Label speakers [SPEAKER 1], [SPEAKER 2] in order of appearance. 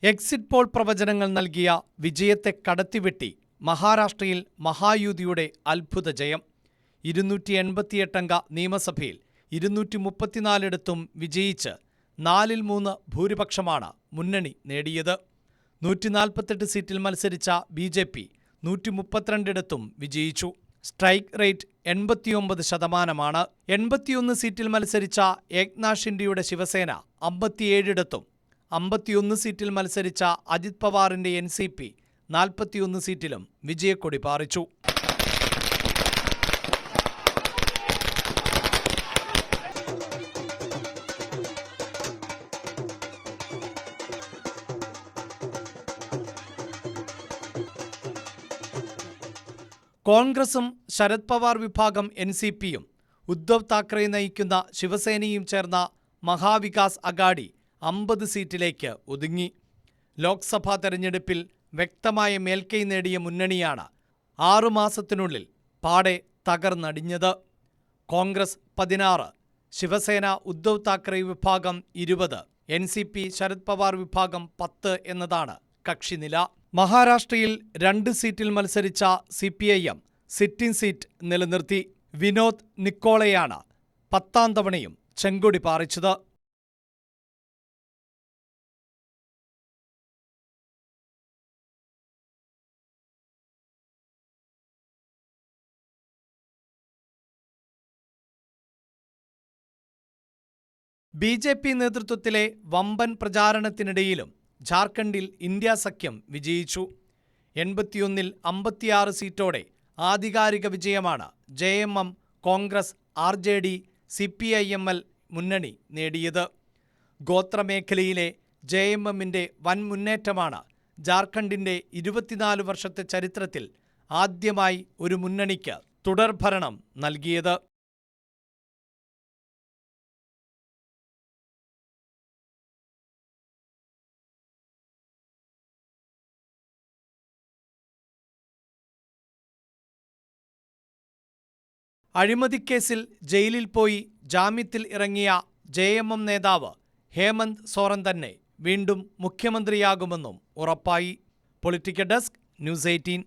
[SPEAKER 1] Exit poll പ്രവചനങ്ങൾ നൽകിയ വിജയത്തെ കടത്തിവെട്ടി മഹാരാഷ്ട്രയിൽ മഹായൂതിയുടെ അത്ഭുത ജയം. 288 അംഗ നിയമസഭയിൽ 234 വിജയിച്ച് 4/3 ഭൂരിപക്ഷമാണ് മുന്നണി നേടിയത്. 148 സീറ്റിൽ മത്സരിച്ച BJP 132 വിജയിച്ചു. Strike rate 89%. 81 സീറ്റിൽ മത്സരിച്ച ഏക്നാഥ് ഷിൻഡെയുടെ ശിവസേന 57 51 സീറ്റിൽ മത്സരിച്ച അജിത് പവാറിന്റെ NCP 41 സീറ്റിലും വിജയക്കൊടി പാറിച്ചു. കോൺഗ്രസും ശരത് പവാർ വിഭാഗം NCPയും ഉദ്ധവ് താക്കറെ നയിക്കുന്ന ശിവസേനയും ചേർന്ന മഹാവികാസ് അഗാഡി 50 സീറ്റിലേക്ക് ഒതുങ്ങി. ലോക്സഭാ തെരഞ്ഞെടുപ്പിൽ വ്യക്തമായ മേൽക്കൈ നേടിയ മുന്നണിയാണ് 6 മാസത്തിനുള്ളിൽ പാടെ തകർന്നടിഞ്ഞത്. കോൺഗ്രസ് 16, ശിവസേന ഉദ്ധവ് താക്കറെ വിഭാഗം 20, NCP ശരത് പവാർ വിഭാഗം 10 എന്നതാണ് കക്ഷിനില. മഹാരാഷ്ട്രയിൽ 2 സീറ്റിൽ മത്സരിച്ച CPIM സിറ്റിംഗ് സീറ്റ് നിലനിർത്തി. വിനോദ് നിക്കോളയാണ് 10ാം തവണയും ചെങ്കൊടി പാറിച്ചത്. BJP നേതൃത്വത്തിലെ വമ്പൻ പ്രചാരണത്തിനിടയിലും ജാർഖണ്ഡിൽ ഇന്ത്യ സഖ്യം വിജയിച്ചു. 81ൽ 56 സീറ്റോടെ ആധികാരിക വിജയമാണ് JMM, കോൺഗ്രസ്, RJD, CPIML മുന്നണി നേടിയത്. ഗോത്രമേഖലയിലെ JMMന്റെ വൻ മുന്നേറ്റമാണ് ജാർഖണ്ഡിന്റെ 24 വർഷത്തെ ചരിത്രത്തിൽ ആദ്യമായി ഒരു മുന്നണിക്ക് തുടർഭരണം നൽകിയത്. അഴിമതിക്കേസിൽ ജയിലിൽ പോയി ജാമ്യത്തിൽ ഇറങ്ങിയ JMM നേതാവ് ഹേമന്ത് സോറൻ തന്നെ വീണ്ടും മുഖ്യമന്ത്രിയാകുമെന്നും ഉറപ്പായി. Political desk, News 18.